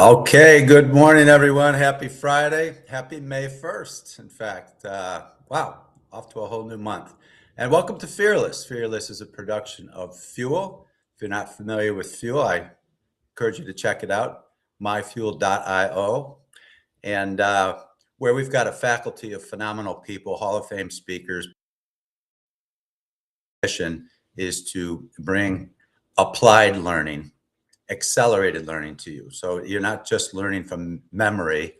Okay, good morning, everyone. Happy Friday. Happy May 1st. In fact, wow, off to a whole new month. And welcome to Fearless. Fearless is a production of Fuel. If you're not familiar with Fuel, I encourage you to check it out, myfuel.io. And where we've got a faculty of phenomenal people, Hall of Fame speakers. Mission is to bring applied learning, accelerated learning to you. So you're not just learning from memory,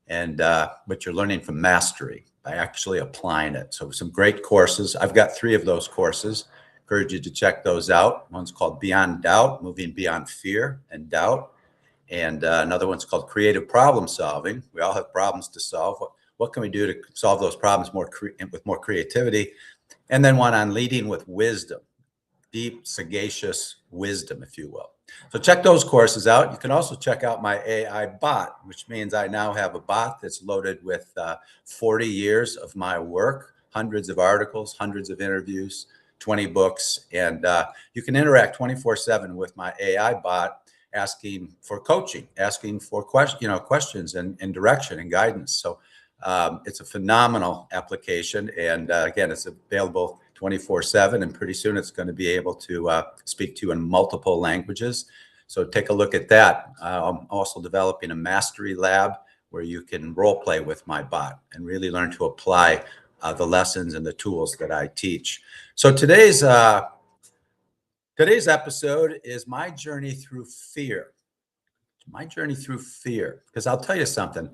but you're learning from mastery by actually applying it. So some great courses. I've got 3 of those courses. Encourage you to check those out. One's called Beyond Doubt, Moving Beyond Fear and Doubt. And another one's called Creative Problem Solving. We all have problems to solve. What can we do to solve those problems with more creativity? And then one on leading with wisdom, deep, sagacious wisdom, if you will. So check those courses out. You can also check out my AI bot, which means I now have a bot that's loaded with 40 years of my work, hundreds of articles, hundreds of interviews, 20 books, and you can interact 24/7 with my AI bot, asking for coaching, asking for questions and direction and guidance. So it's a phenomenal application, and again, it's available 24/7, and pretty soon it's going to be able to speak to you in multiple languages. So take a look at that. I'm also developing a mastery lab where you can role play with my bot and really learn to apply the lessons and the tools that I teach. So today's episode is my journey through fear. My journey through fear, because I'll tell you something.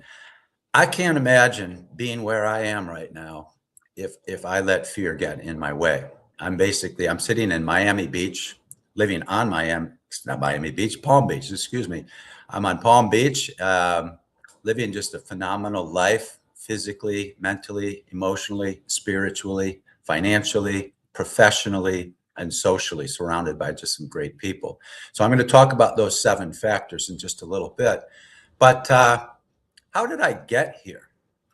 I can't imagine being where I am right now if I let fear get in my way. I'm sitting in Miami Beach, living on not Miami Beach, Palm Beach, excuse me. I'm on Palm Beach, living just a phenomenal life, physically, mentally, emotionally, spiritually, financially, professionally, and socially, surrounded by just some great people. So I'm going to talk about those 7 factors in just a little bit. But how did I get here?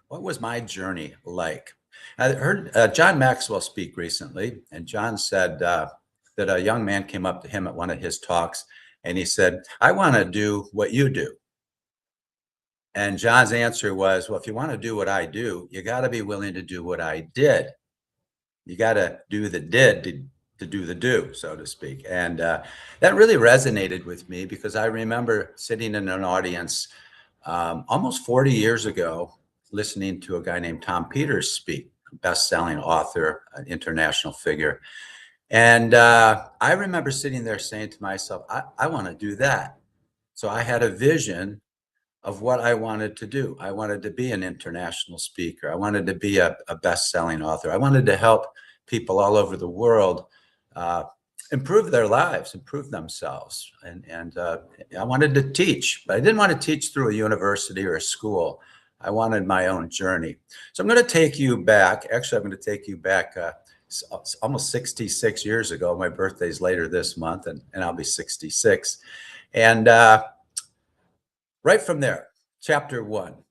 What was my journey like? I heard John Maxwell speak recently, and John said that a young man came up to him at one of his talks, and he said, "I want to do what you do." And John's answer was, "Well, if you want to do what I do, you got to be willing to do what I did. You got to do the did to do the do, so to speak." And that really resonated with me because I remember sitting in an audience almost 40 years ago, listening to a guy named Tom Peters speak, a best-selling author, an international figure. And I remember sitting there saying to myself, I want to do that. So I had a vision of what I wanted to do. I wanted to be an international speaker. I wanted to be a best-selling author. I wanted to help people all over the world improve their lives, improve themselves. And I wanted to teach, but I didn't want to teach through a university or a school. I wanted my own journey. So I'm going to take you back. Actually, I'm going to take you back almost 66 years ago. My birthday's later this month, and I'll be 66. And right from there, chapter 1.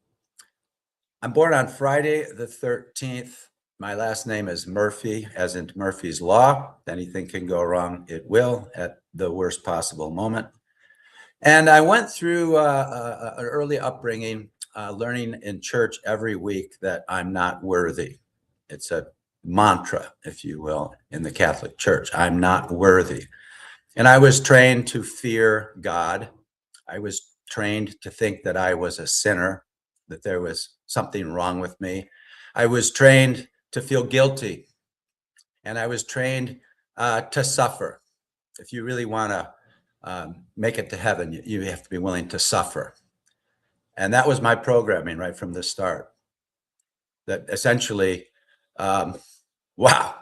I'm born on Friday the 13th. My last name is Murphy, as in Murphy's Law. Anything can go wrong, it will, at the worst possible moment. And I went through an early upbringing, learning in church every week that I'm not worthy. It's a mantra, if you will, in the Catholic Church. I'm not worthy. And I was trained to fear God. I was trained to think that I was a sinner, that there was something wrong with me. I was trained to feel guilty, and I was trained to suffer. If you really want to make it to heaven, you have to be willing to suffer. And that was my programming right from the start. That essentially, wow,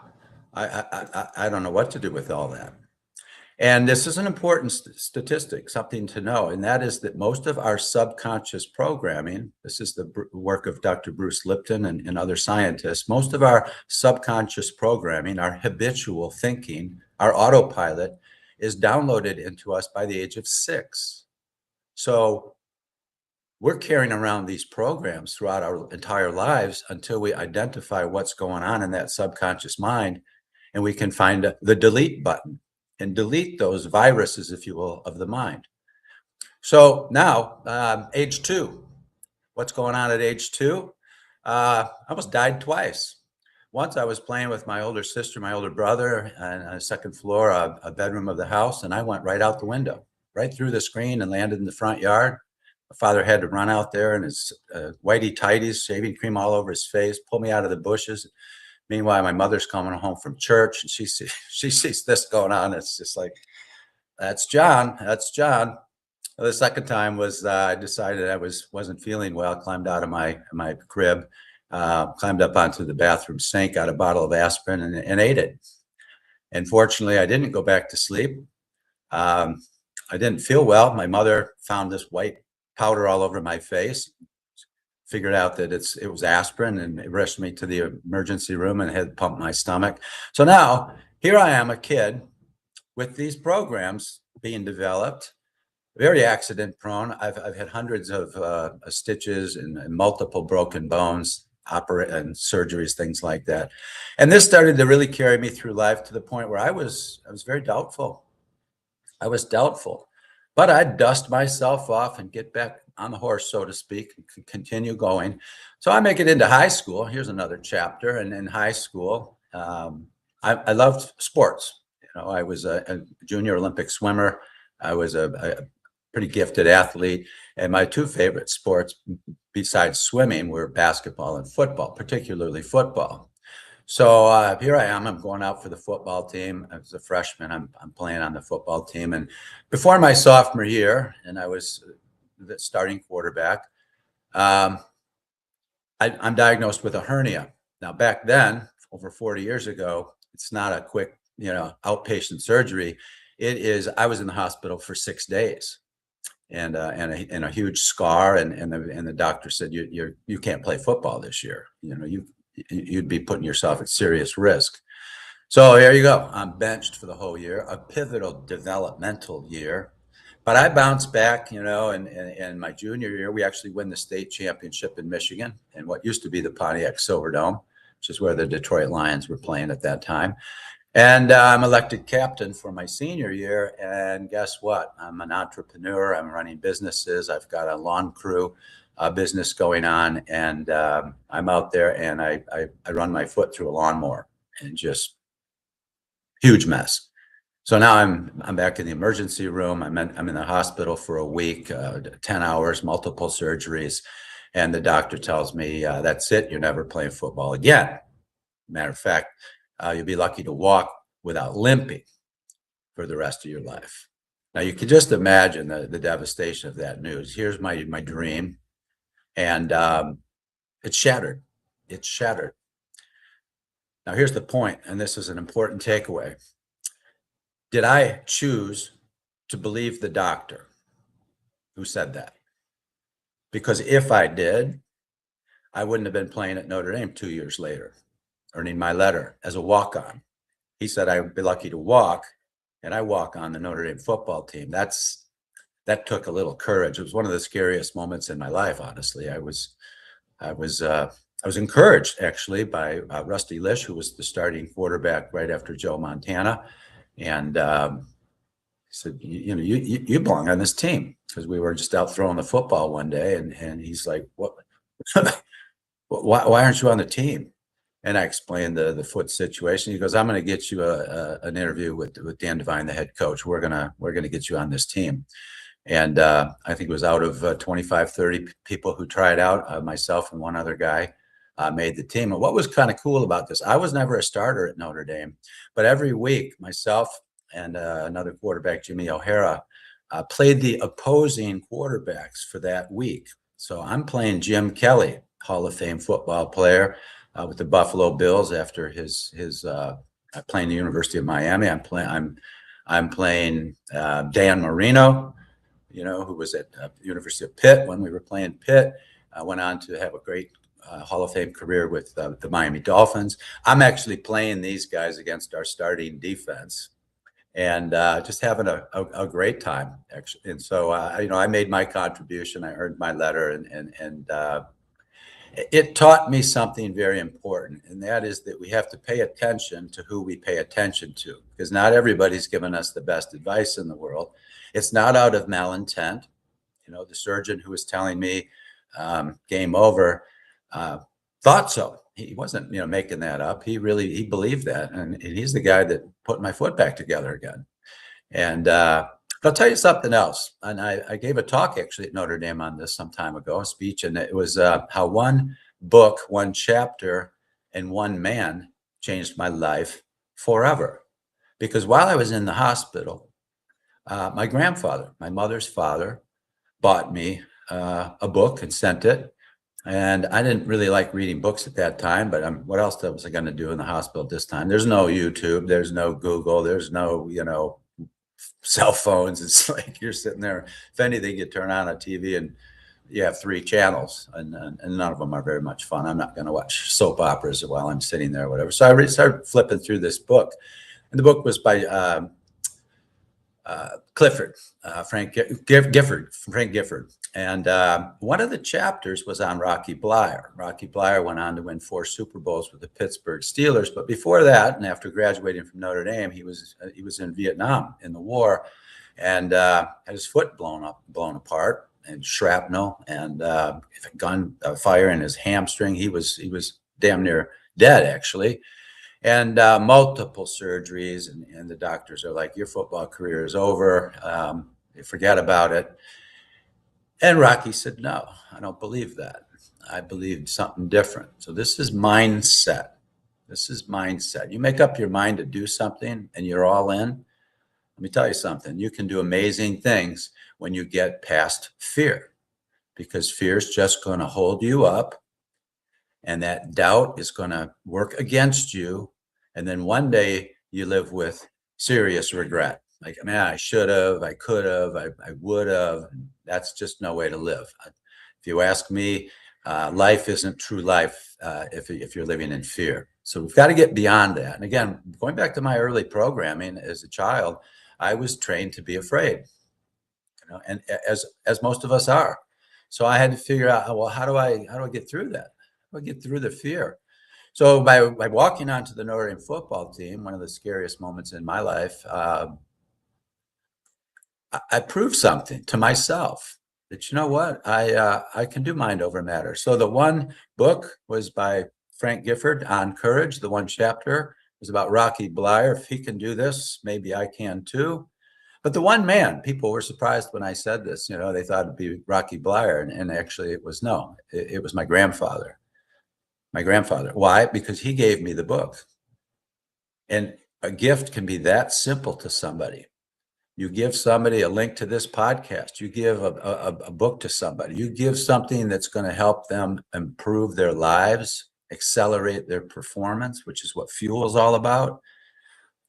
I don't know what to do with all that. And this is an important statistic, something to know, and that is that most of our subconscious programming, this is the work of Dr. Bruce Lipton and other scientists, most of our subconscious programming, our habitual thinking, our autopilot, is downloaded into us by the age of 6. So we're carrying around these programs throughout our entire lives until we identify what's going on in that subconscious mind, and we can find the delete button and delete those viruses, if you will, of the mind. So now, age 2, what's going on at age 2? I almost died twice. Once I was playing with my older sister, my older brother, and on the second floor, a bedroom of the house, and I went right out the window, right through the screen, and landed in the front yard. My father had to run out there in his whitey tighties, shaving cream all over his face, pull me out of the bushes. Meanwhile, my mother's coming home from church, and she sees this going on. It's just like, that's John. That's John. The second time was I decided I wasn't feeling well. Climbed out of my crib, climbed up onto the bathroom sink, got a bottle of aspirin, and ate it. And fortunately, I didn't go back to sleep. Um, I didn't feel well. My mother found this white powder all over my face. Figured out that it was aspirin, and it rushed me to the emergency room and had pumped my stomach. So now here I am, a kid with these programs being developed, very accident prone. I've had hundreds of stitches and multiple broken bones, and surgeries, things like that. And this started to really carry me through life to the point where I was very doubtful. I was doubtful, but I'd dust myself off and get back on the horse, so to speak, and continue going. So I make it into high school. Here's another chapter. And in high school, I loved sports. You know, I was a junior Olympic swimmer. I was a pretty gifted athlete. And my two favorite sports besides swimming were basketball and football, particularly football. So here I am. I'm going out for the football team. As a freshman, I'm playing on the football team. And before my sophomore year, and I was the starting quarterback, I'm diagnosed with a hernia. Now, back then, over 40 years ago, it's not a quick, outpatient surgery. It is. I was in the hospital for 6 days, and a huge scar, and the doctor said you can't play football this year. You'd be putting yourself at serious risk. So there you go. I'm benched for the whole year, a pivotal developmental year. But I bounced back, and my junior year, we actually win the state championship in Michigan in what used to be the Pontiac Silverdome, which is where the Detroit Lions were playing at that time. And I'm elected captain for my senior year. And guess what? I'm an entrepreneur. I'm running businesses. I've got a lawn crew business going on. And I'm out there and I run my foot through a lawnmower and just huge mess. So now I'm back in the emergency room. I'm in the hospital for a week, 10 hours, multiple surgeries. And the doctor tells me, that's it. You're never playing football again. Matter of fact, you'll be lucky to walk without limping for the rest of your life. Now, you can just imagine the devastation of that news. Here's my dream. And it's shattered. It's shattered. Now, here's the point, and this is an important takeaway. Did I choose to believe the doctor who said that? Because if I did, I wouldn't have been playing at Notre Dame 2 years later, earning my letter as a walk-on. He said I would be lucky to walk, and I walk on the Notre Dame football team. That took a little courage. It was one of the scariest moments in my life, honestly. I was encouraged actually by Rusty Lish, who was the starting quarterback right after Joe Montana, and he said, you belong on this team, because we were just out throwing the football one day, and he's like, what? Why aren't you on the team? And I explained the foot situation. He goes, I'm going to get you an interview with Dan Devine, the head coach. We're gonna get you on this team. And I think it was out of 25, 30 people who tried out, myself and one other guy made the team. And what was kind of cool about this, I was never a starter at Notre Dame, but every week myself and another quarterback, Jimmy O'Hara, played the opposing quarterbacks for that week. So I'm playing Jim Kelly, Hall of Fame football player with the Buffalo Bills after his playing the University of Miami. I'm playing Dan Marino, who was at the University of Pitt when we were playing Pitt. Went on to have a great Hall of Fame career with the Miami Dolphins. I'm actually playing these guys against our starting defense, and just having a great time, actually. And so, I made my contribution. I earned my letter, and it taught me something very important, and that is that we have to pay attention to who we pay attention to, because not everybody's given us the best advice in the world. It's not out of malintent. the surgeon who was telling me game over thought so. He wasn't, making that up. He believed that, and he's the guy that put my foot back together again. And I'll tell you something else. And I gave a talk actually at Notre Dame on this some time ago, a speech, and it was how one book, one chapter, and one man changed my life forever. Because while I was in the hospital, my grandfather, my mother's father, bought me a book and sent it. And I didn't really like reading books at that time, but what else was I going to do in the hospital at this time? There's no YouTube, there's no Google, there's no, cell phones. It's like you're sitting there. If anything, you turn on a TV and you have 3 channels, and none of them are very much fun. I'm not going to watch soap operas while I'm sitting there or whatever. So I started flipping through this book, and the book was by Clifford, Frank Gifford. And one of the chapters was on Rocky Bleier. Rocky Bleier went on to win 4 Super Bowls with the Pittsburgh Steelers. But before that, and after graduating from Notre Dame, he was in Vietnam in the war, and had his foot blown apart, and shrapnel, and gun fire in his hamstring. He was damn near dead, actually. And multiple surgeries, and the doctors are like, your football career is over. Forget about it. And Rocky said, no, I don't believe that. I believe something different. So this is mindset. This is mindset. You make up your mind to do something and you're all in. Let me tell you something. You can do amazing things when you get past fear, because fear is just going to hold you up. And that doubt is going to work against you. And then one day you live with serious regret. Like, man, I should have, I could have, I would have. That's just no way to live. If you ask me, life isn't true life if you're living in fear. So we've got to get beyond that. And again, going back to my early programming as a child, I was trained to be afraid, and as most of us are. So I had to figure out, well, how do I get through that? How do I get through the fear? So by walking onto the Notre Dame football team, one of the scariest moments in my life, I proved something to myself that, you know what, I can do mind over matter. So the one book was by Frank Gifford on courage. The one chapter was about Rocky Bleier. If he can do this, maybe I can too. But the one man, people were surprised when I said this. They thought it'd be Rocky Bleier, and actually it was no. It was my grandfather. My grandfather. Why? Because he gave me the book. And a gift can be that simple to somebody. You give somebody a link to this podcast. You give a book to somebody. You give something that's going to help them improve their lives, accelerate their performance, which is what Fuel is all about.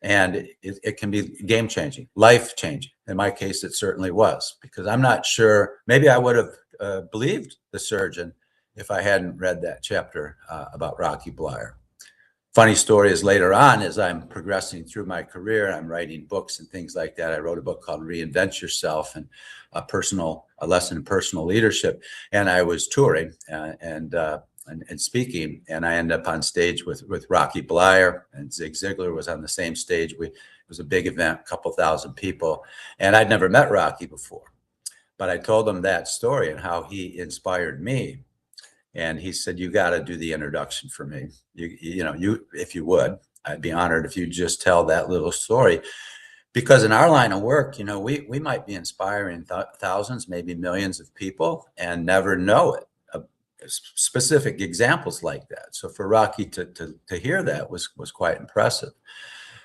And it can be game-changing, life-changing. In my case, it certainly was, because I'm not sure, maybe I would have believed the surgeon if I hadn't read that chapter about Rocky Bleier. Funny story is, later on, as I'm progressing through my career, I'm writing books and things like that. I wrote a book called Reinvent Yourself, and a lesson in personal leadership. And I was touring and speaking, and I ended up on stage with Rocky Bleier, and Zig Ziglar was on the same stage. It was a big event, a couple thousand people, and I'd never met Rocky before, but I told him that story and how he inspired me. And he said, you got to do the introduction for me. If you would, I'd be honored if you just tell that little story. Because in our line of work, we might be inspiring thousands, maybe millions of people and never know it. Specific examples like that. So for Rocky to hear that was quite impressive.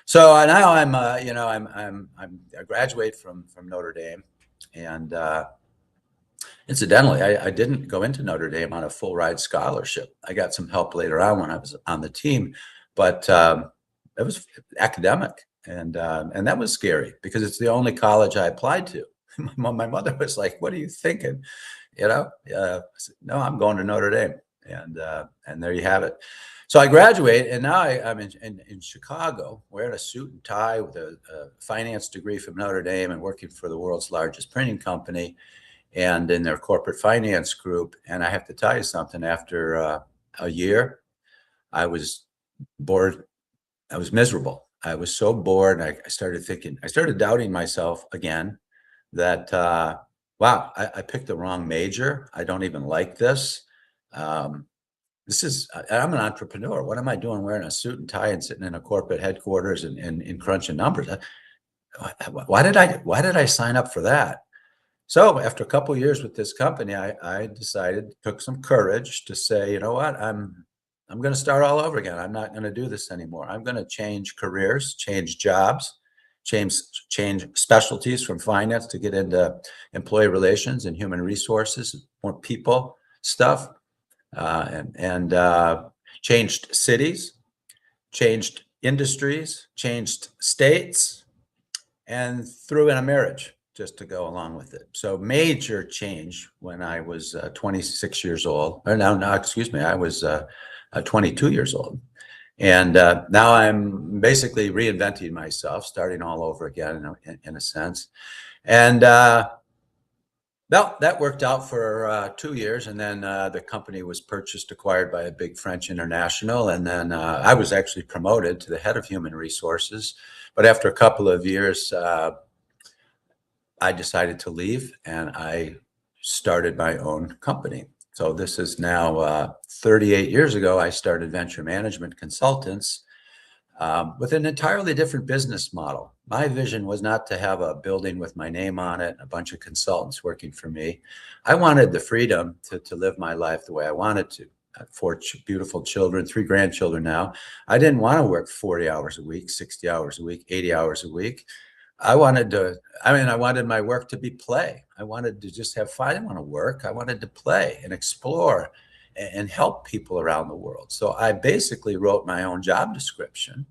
So now I graduate from Notre Dame, and incidentally, I didn't go into Notre Dame on a full ride scholarship. I got some help later on when I was on the team, but it was academic, and that was scary because it's the only college I applied to. My mother was like, "What are you thinking?" I said, "No, I'm going to Notre Dame," and there you have it. So I graduate, and now I'm in Chicago, wearing a suit and tie with a finance degree from Notre Dame, and working for the world's largest printing company, and in their corporate finance group. And I have to tell you something, after a year, I was bored. I was miserable. I was so bored. I started doubting myself again, that wow, I picked the wrong major. I don't even like this. Um, I'm an entrepreneur. What am I doing wearing a suit and tie and sitting in a corporate headquarters and crunching numbers? Why did I sign up for that? So after a couple of years with this company, I decided, took some courage to say, you know what, I'm going to start all over again. I'm not going to do this anymore. I'm going to change careers, change jobs, change change specialties from finance to get into employee relations and human resources, more people stuff, and changed cities, changed industries, changed states, and threw in a marriage just to go along with it. So major change when I was 26 years old. Or no, excuse me, I was 22 years old. And now I'm basically reinventing myself, starting all over again in a sense. And well, that worked out for 2 years, and then the company was purchased, acquired by a big French international, and then I was actually promoted to the head of human resources. But after a couple of years, I decided to leave, and I started my own company. So this is now 38 years ago. I started Venture Management Consultants with an entirely different business model. My vision was not to have a building with my name on it, a bunch of consultants working for me. I wanted the freedom to live my life the way I wanted to. I have four beautiful children, three grandchildren now. I didn't want to work 40 hours a week, 60 hours a week, 80 hours a week. I wanted my work to be play. I wanted to just have fun. I didn't want to work. I wanted to play and explore and help people around the world. So I basically wrote my own job description.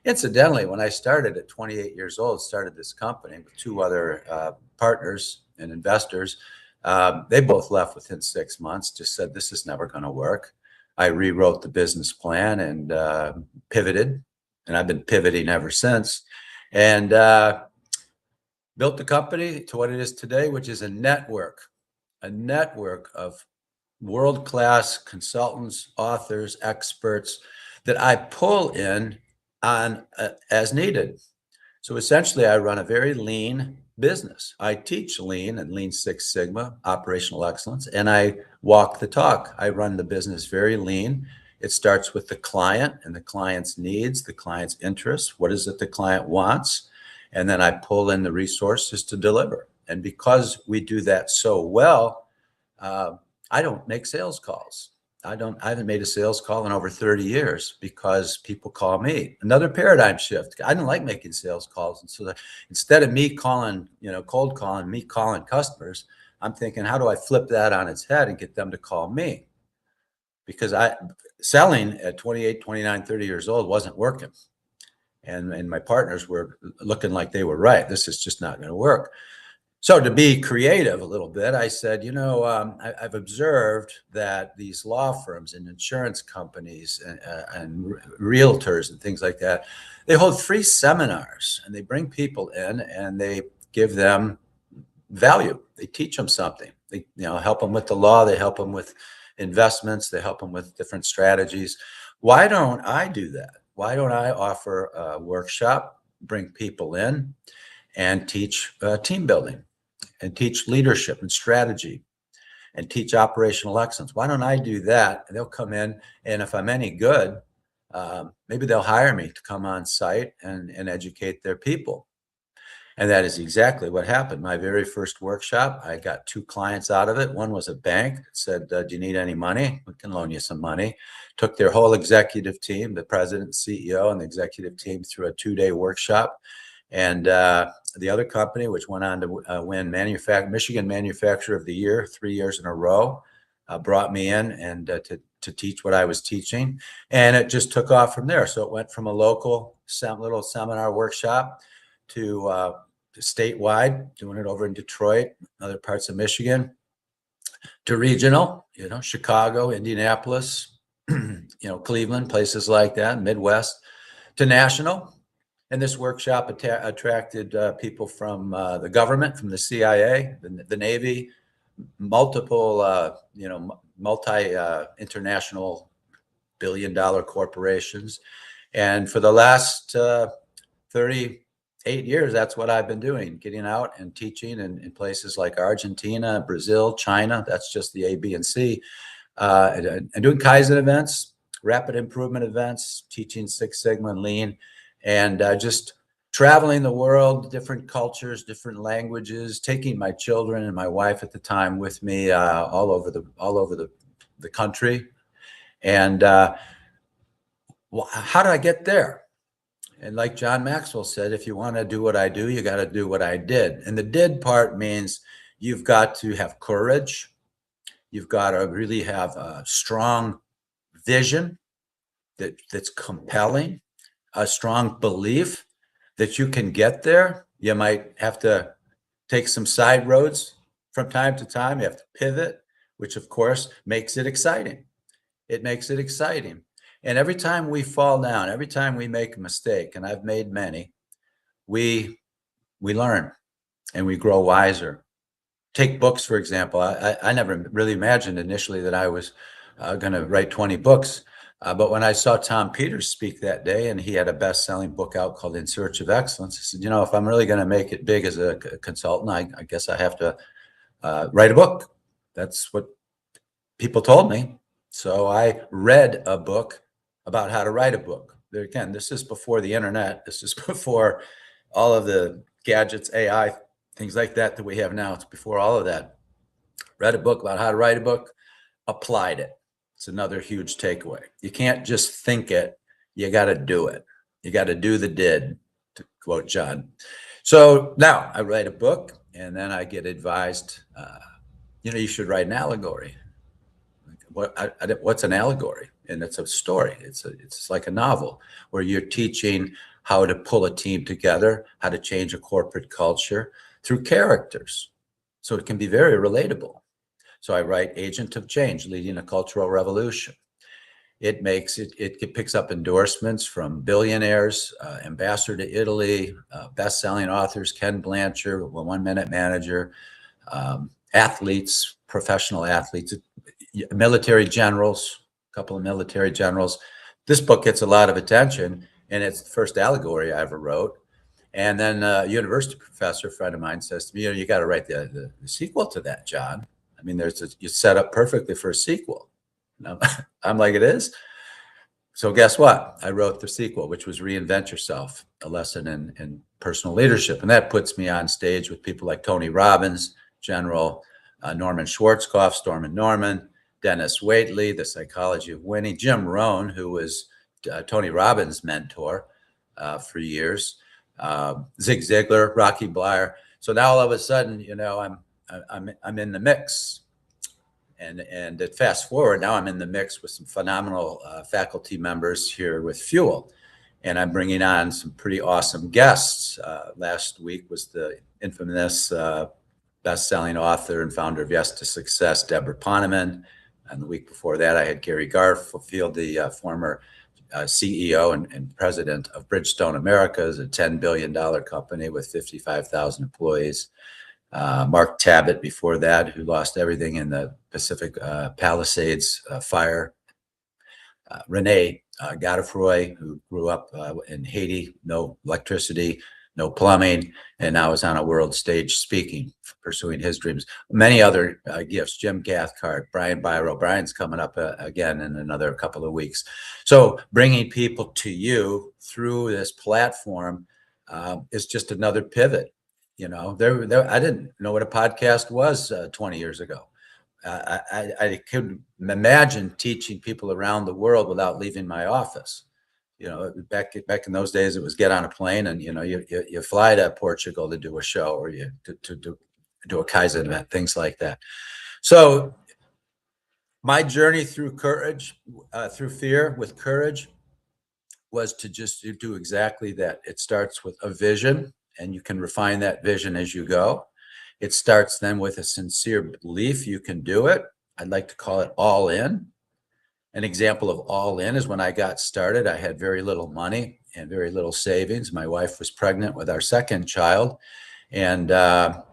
Incidentally, when I started at 28 years old, started this company with two other partners and investors, they both left within 6 months, just said, this is never going to work. I rewrote the business plan and pivoted, and I've been pivoting ever since. And built the company to what it is today, which is a network of world-class consultants, authors, experts that I pull in on as needed. So essentially, I run a very lean business. I teach lean and Lean Six Sigma, operational excellence, and I walk the talk. I run the business very lean. It starts with the client and the client's needs, the client's interests. What is it the client wants? And then I pull in the resources to deliver. And because we do that so well, I don't make sales calls. I haven't made a sales call in over 30 years because people call me. Another paradigm shift. I didn't like making sales calls. And so instead of me calling, cold calling, me calling customers, I'm thinking, how do I flip that on its head and get them to call me? Because selling at 28, 29, 30 years old wasn't working. And my partners were looking like they were right. This is just not going to work. So to be creative a little bit, I said, I've observed that these law firms and insurance companies and realtors and things like that, they hold free seminars and they bring people in and they give them value. They teach them something. They help them with the law. They help them with investments. They help them with different strategies. Why don't I do that? Why don't I offer a workshop, bring people in and teach team building and teach leadership and strategy and teach operational excellence? Why don't I do that? And they'll come in, and if I'm any good, maybe they'll hire me to come on site and educate their people. And that is exactly what happened. My very first workshop, I got two clients out of it. One was a bank that said, do you need any money? We can loan you some money. Took their whole executive team, the president, CEO, and the executive team through a 2-day workshop. And the other company, which went on to win Michigan Manufacturer of the Year 3 years in a row, brought me in and to teach what I was teaching. And it just took off from there. So it went from a local little seminar workshop to statewide, doing it over in Detroit, other parts of Michigan, to regional, Chicago, Indianapolis, Cleveland, places like that, Midwest, to national. And this workshop attracted people from the government, from the CIA, the Navy, multiple, multi-international billion-dollar corporations. And for the last 30 8 years, that's what I've been doing, getting out and teaching in places like Argentina, Brazil, China. That's just the A, B, and C. And doing Kaizen events, rapid improvement events, teaching Six Sigma and Lean, and just traveling the world, different cultures, different languages, taking my children and my wife at the time with me all over the country. And well, how did I get there? And like John Maxwell said, if you want to do what I do, you got to do what I did. And the did part means you've got to have courage. You've got to really have a strong vision that's compelling, a strong belief that you can get there. You might have to take some side roads from time to time. You have to pivot, which of course makes it exciting. It makes it exciting. And every time we fall down, every time we make a mistake, and I've made many, we learn and we grow wiser. Take books, for example. I never really imagined initially that I was going to write 20 books. But when I saw Tom Peters speak that day, and he had a best-selling book out called In Search of Excellence, I said, if I'm really going to make it big as a consultant, I guess I have to write a book. That's what people told me. So I read a book about how to write a book. There again, this is before the internet. This is before all of the gadgets, AI, things like that we have now. It's before all of that. Read a book about how to write a book, applied it. It's another huge takeaway. You can't just think it. You got to do it. You got to do the did, to quote John. So now I write a book, and then I get advised, you should write an allegory. What's an allegory? And it's a story. It's like a novel where you're teaching how to pull a team together, how to change a corporate culture through characters. So it can be very relatable. So I write Agent of Change, Leading a Cultural Revolution. It picks up endorsements from billionaires, Ambassador to Italy, best-selling authors, Ken Blanchard, One Minute Manager, athletes, professional athletes, military generals, a couple of military generals. This book gets a lot of attention, and it's the first allegory I ever wrote. And then a university professor, a friend of mine, says to me, you got to write the sequel to that, John. I mean, you set up perfectly for a sequel. I'm like, it is? So guess what? I wrote the sequel, which was Reinvent Yourself, a lesson in personal leadership. And that puts me on stage with people like Tony Robbins, General Norman Schwarzkopf, Stormin Norman, Dennis Waitley, The Psychology of Winning, Jim Rohn, who was Tony Robbins' mentor for years, Zig Ziglar, Rocky Bleier. So now all of a sudden, I'm in the mix. And fast forward, now I'm in the mix with some phenomenal faculty members here with Fuel. And I'm bringing on some pretty awesome guests. Last week was the infamous best-selling author and founder of Yes to Success, Deborah Poneman. And the week before that, I had Gary Garfield, the former CEO and president of Bridgestone America, a $10 billion company with 55,000 employees. Mark Tabbitt before that, who lost everything in the Pacific Palisades fire. Renee Godefroy, who grew up in Haiti, no electricity, no plumbing, and now is on a world stage speaking, pursuing his dreams. Many other gifts, Jim Cathcart, Brian Biro. Brian's coming up again in another couple of weeks. So bringing people to you through this platform is just another pivot. I didn't know what a podcast was 20 years ago. I couldn't imagine teaching people around the world without leaving my office. Back in those days, it was get on a plane and you fly to Portugal to do a show, or you to do a Kaizen event, things like that. So my journey through fear with courage was to just do exactly that. It starts with a vision, and you can refine that vision as you go. It starts then with a sincere belief you can do it. I'd like to call it all in. An example of all in is when I got started, I had very little money and very little savings. My wife was pregnant with our second child, and I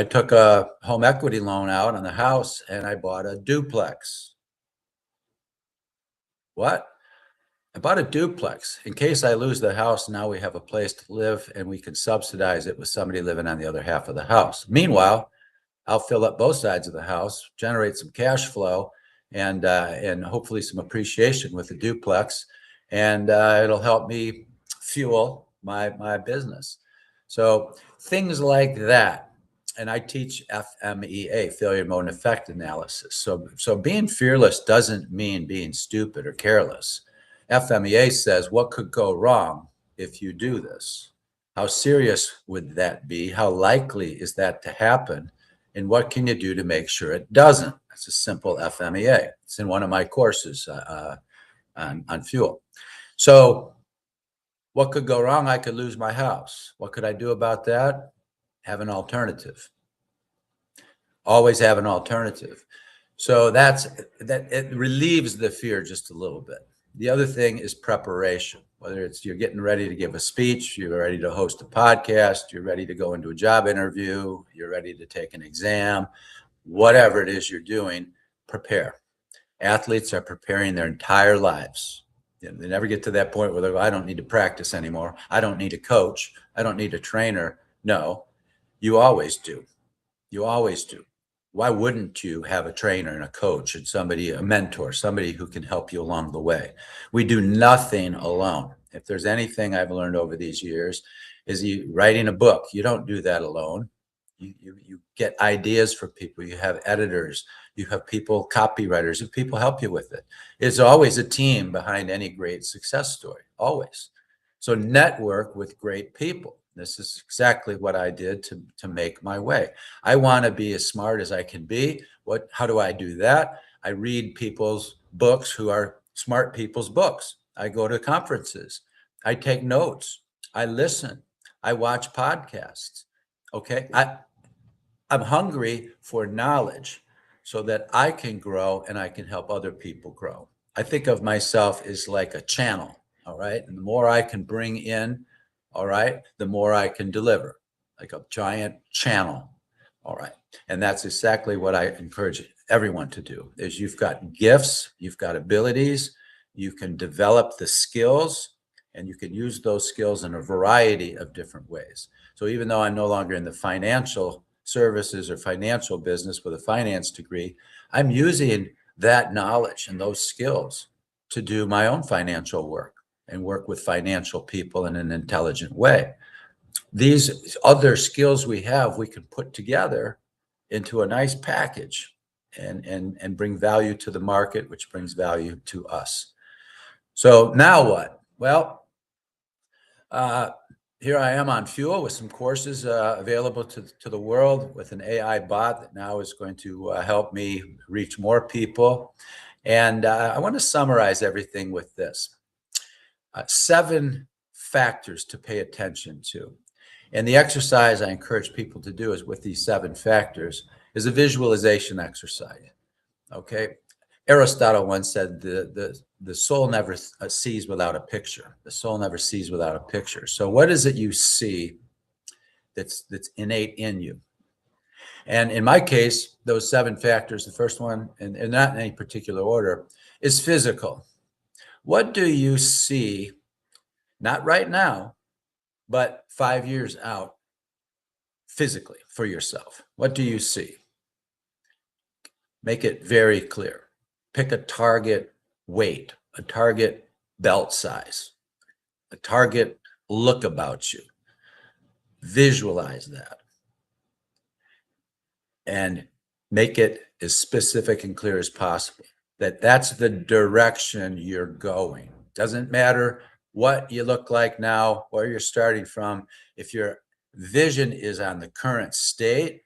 took a home equity loan out on the house, and I bought a duplex. What? I bought a duplex in case I lose the house. Now we have a place to live and we can subsidize it with somebody living on the other half of the house. Meanwhile, I'll fill up both sides of the house, generate some cash flow, and hopefully some appreciation with the duplex, and it'll help me fuel my business. So things like that. And I teach FMEA, failure mode and effect analysis. So being fearless doesn't mean being stupid or careless. FMEA says, what could go wrong if you do this? How serious would that be? How likely is that to happen? And what can you do to make sure it doesn't? It's a simple FMEA. It's in one of my courses on fuel. So what could go wrong? I could lose my house. What could I do about that? Have an alternative. Always have an alternative. So that it relieves the fear just a little bit. The other thing is preparation. Whether it's you're getting ready to give a speech, you're ready to host a podcast, you're ready to go into a job interview, you're ready to take an exam, whatever it is you're doing, prepare. Athletes are preparing their entire lives. They never get to that point where they go, I don't need to practice anymore. I don't need a coach. I don't need a trainer. No, you always do. You always do. Why wouldn't you have a trainer and a coach and somebody, a mentor, somebody who can help you along the way? We do nothing alone. If there's anything I've learned over these years is you writing a book, you don't do that alone. You get ideas for people. You have editors, you have people, copywriters, and people help you with it. It's always a team behind any great success story, always. So network with great people. This is exactly what I did to make my way. I want to be as smart as I can be. How do I do that? I read people's books who are smart people's books. I go to conferences. I take notes. I listen. I watch podcasts. Okay. I'm hungry for knowledge so that I can grow and I can help other people grow. I think of myself as like a channel. All right. And the more I can bring in, all right, the more I can deliver, like a giant channel. All right. And that's exactly what I encourage everyone to do is you've got gifts, you've got abilities, you can develop the skills, and you can use those skills in a variety of different ways. So even though I'm no longer in the financial services or financial business with a finance degree, I'm using that knowledge and those skills to do my own financial work and work with financial people in an intelligent way. These other skills we have, we can put together into a nice package and bring value to the market, which brings value to us. So now what? Well, here I am on Fuel with some courses available to the world with an AI bot that now is going to help me reach more people. And I want to summarize everything with this. 7 factors to pay attention to. And the exercise I encourage people to do is with these 7 factors is a visualization exercise. Okay. Aristotle once said the soul never sees without a picture. The soul never sees without a picture. So what is it you see that's innate in you? And in my case, those 7 factors, the first one, and not in any particular order, is physical. What do you see, not right now, but 5 years out, physically for yourself? What do you see? Make it very clear. Pick a target weight, a target belt size, a target look about you. Visualize that and make it as specific and clear as possible. That's the direction you're going. Doesn't matter what you look like now, where you're starting from. If your vision is on the current state,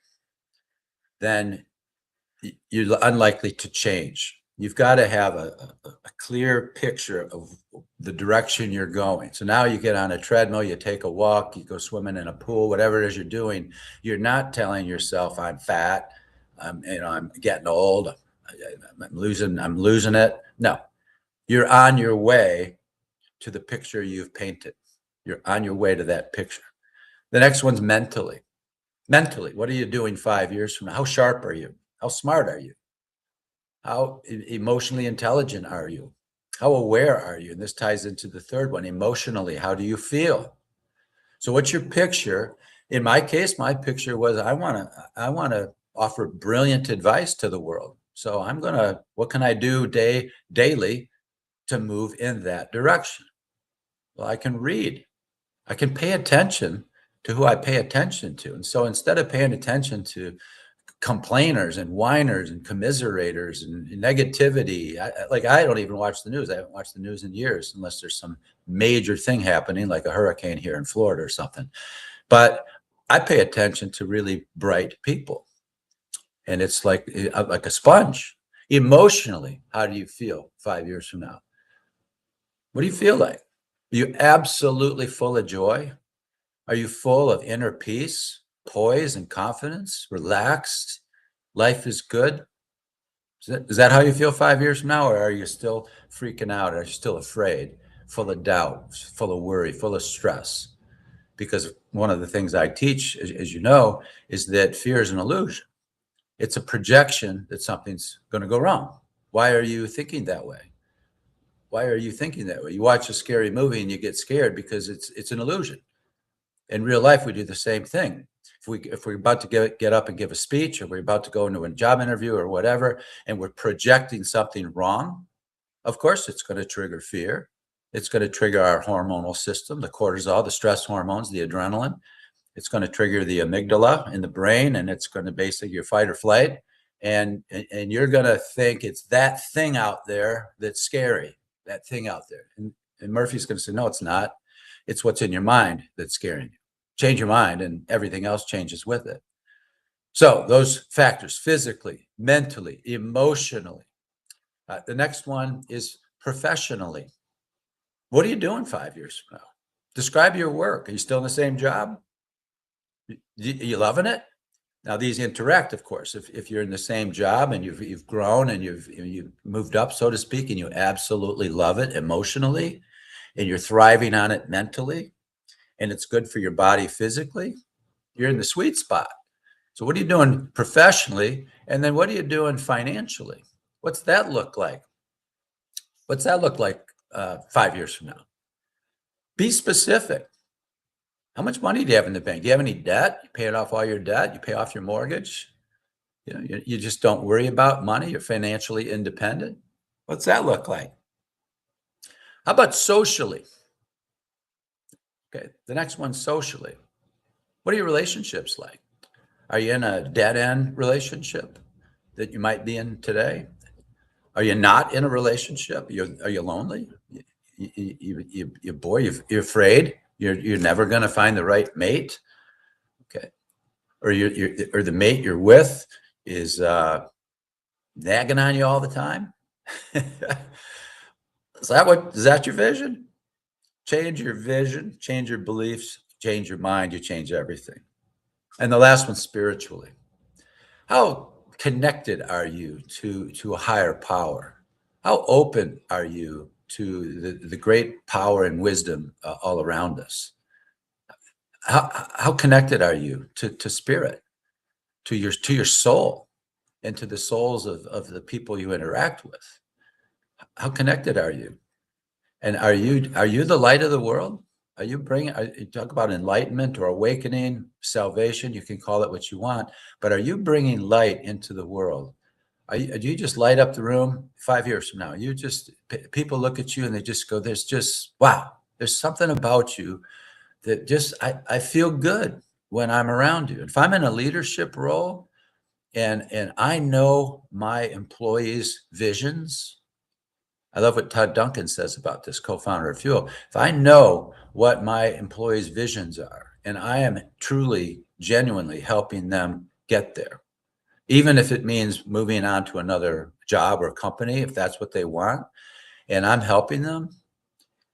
then you're unlikely to change. You've got to have a clear picture of the direction you're going. So now you get on a treadmill, you take a walk, you go swimming in a pool, whatever it is you're doing. You're not telling yourself I'm fat, I'm getting old, I'm losing it. No, you're on your way to the picture you've painted. You're on your way to that picture. The next one's mentally. Mentally, what are you doing 5 years from now? How sharp are you? How smart are you? How emotionally intelligent are you? How aware are you? And this ties into the third one, emotionally. How do you feel? So what's your picture? In my case, my picture was I want to offer brilliant advice to the world. So what can I do daily to move in that direction? Well, I can read. I can pay attention to who I pay attention to. And so instead of paying attention to complainers and whiners and commiserators and negativity, I don't even watch the news. I haven't watched the news in years unless there's some major thing happening like a hurricane here in Florida or something. But I pay attention to really bright people. And it's like a sponge. Emotionally, how do you feel 5 years from now? What do you feel like? Are you absolutely full of joy? Are you full of inner peace, poise, and confidence? Relaxed? Life is good? Is that how you feel 5 years from now? Or are you still freaking out? Are you still afraid, full of doubt, full of worry, full of stress? Because one of the things I teach, as you know, is that fear is an illusion. It's a projection that something's going to go wrong. Why are you thinking that way? Why are you thinking that way? You watch a scary movie and you get scared because it's an illusion. In real life, we do the same thing. If we're about to get up and give a speech, or we're about to go into a job interview or whatever, and we're projecting something wrong, of course, it's going to trigger fear. It's going to trigger our hormonal system, the cortisol, the stress hormones, the adrenaline. It's going to trigger the amygdala in the brain, and it's going to basically your fight or flight. And you're going to think it's that thing out there that's scary, that thing out there. And Murphy's going to say, no, it's not. It's what's in your mind that's scaring you. Change your mind and everything else changes with it. So those factors, physically, mentally, emotionally. The next one is professionally. What are you doing 5 years from now? Describe your work. Are you still in the same job? You loving it? Now these interact, of course. If you're in the same job and you've grown and you've moved up, so to speak, and you absolutely love it emotionally, and you're thriving on it mentally, and it's good for your body physically, you're in the sweet spot. So what are you doing professionally? And then what are you doing financially? What's that look like? What's that look like 5 years from now? Be specific. How much money do you have in the bank? Do you have any debt? You paying off all your debt? You pay off your mortgage? You know, you just don't worry about money. You're financially independent. What's that look like? How about socially? Okay, the next one, socially. What are your relationships like? Are you in a dead-end relationship that you might be in today? Are you not in a relationship? Are you lonely? You're afraid. You're never going to find the right mate. Okay, or or the mate you're with is nagging on you all the time. Is that your vision? Change your vision, change your beliefs, change your mind. You change everything. And the last one, spiritually. How connected are you to a higher power? How open are you to the great power and wisdom all around us? How connected are you to spirit, to your soul, and to the souls of the people you interact with? How connected are you? And are you the light of the world? You talk about enlightenment or awakening, salvation, you can call it what you want, but are you bringing light into the world? Do you just light up the room 5 years from now? People look at you and they just go, wow, there's something about you that I feel good when I'm around you. If I'm in a leadership role and I know my employees' visions, I love what Todd Duncan says about this, co-founder of Fuel. If I know what my employees' visions are, and I am truly, genuinely helping them get there, even if it means moving on to another job or company, if that's what they want, and I'm helping them,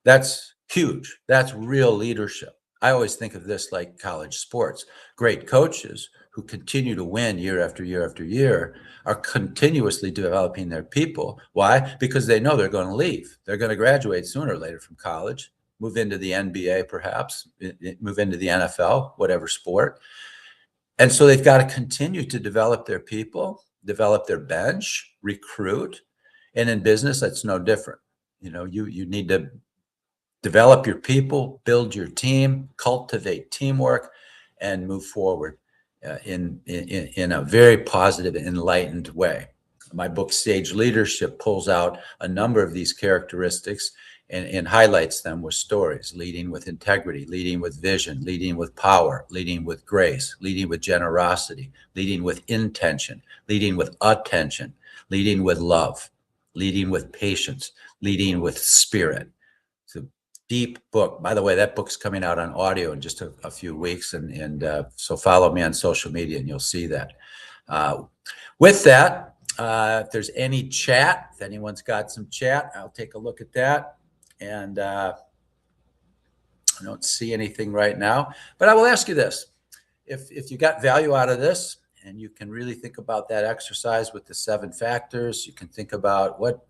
that's huge. That's real leadership. I always think of this like college sports. Great coaches who continue to win year after year after year are continuously developing their people. Why? Because they know they're going to leave. They're going to graduate sooner or later from college, move into the NBA perhaps, move into the NFL, whatever sport. And so they've got to continue to develop their people, develop their bench, recruit. And in business, that's no different. You need to develop your people, build your team, cultivate teamwork, and move forward in a very positive, enlightened way. My book, Sage Leadership, pulls out a number of these characteristics and highlights them with stories: leading with integrity, leading with vision, leading with power, leading with grace, leading with generosity, leading with intention, leading with attention, leading with love, leading with patience, leading with spirit. It's a deep book. By the way, that book's coming out on audio in just a few weeks, and so follow me on social media and you'll see that. With that, if there's any chat, if anyone's got some chat, I'll take a look at that. And I don't see anything right now, but I will ask you this. If you got value out of this, and you can really think about that exercise with the 7 factors, you can think about what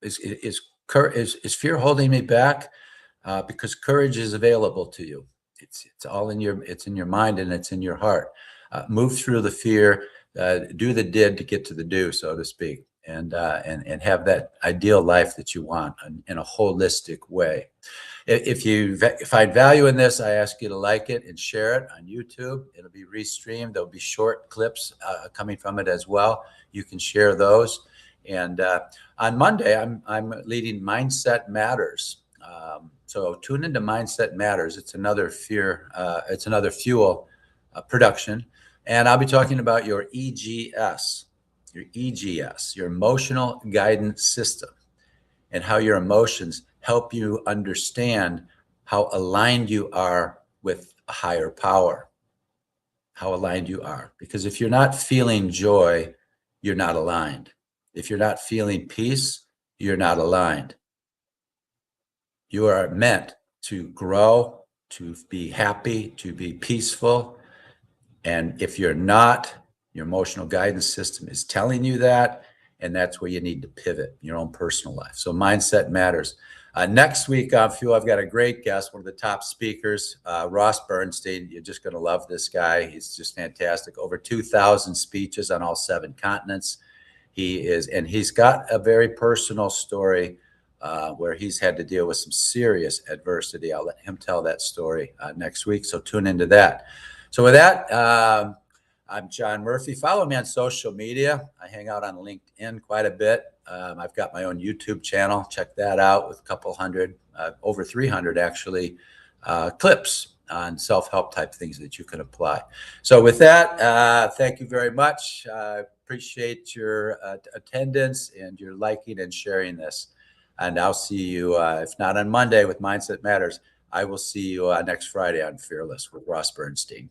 is fear holding me back? Because courage is available to you. It's all in your mind, and it's in your heart. Move through the fear, do the did to get to the do, so to speak, and have that ideal life that you want in a holistic way. If you find value in this, I ask you to like it and share it on YouTube. It'll be restreamed. There'll be short clips coming from it as well. You can share those. And on Monday, I'm leading Mindset Matters. So tune into Mindset Matters. It's another fuel production. And I'll be talking about your EGS, your emotional guidance system, and how your emotions help you understand how aligned you are with a higher power, how aligned you are. Because if you're not feeling joy, you're not aligned. If you're not feeling peace, you're not aligned. You are meant to grow, to be happy, to be peaceful. And if you're not, your emotional guidance system is telling you that, and that's where you need to pivot in your own personal life. So Mindset Matters. Next week on Fuel, I've got a great guest, one of the top speakers, Ross Bernstein. You're just going to love this guy. He's just fantastic. Over 2,000 speeches on all 7 continents. He's got a very personal story where he's had to deal with some serious adversity. I'll let him tell that story next week, so tune into that. So with that, I'm John Murphy. Follow me on social media. I hang out on LinkedIn quite a bit. I've got my own YouTube channel. Check that out with a couple hundred, over 300 actually, clips on self-help type things that you can apply. So with that, thank you very much. Appreciate your attendance and your liking and sharing this. And I'll see you, if not on Monday with Mindset Matters, I will see you next Friday on Fearless with Ross Bernstein.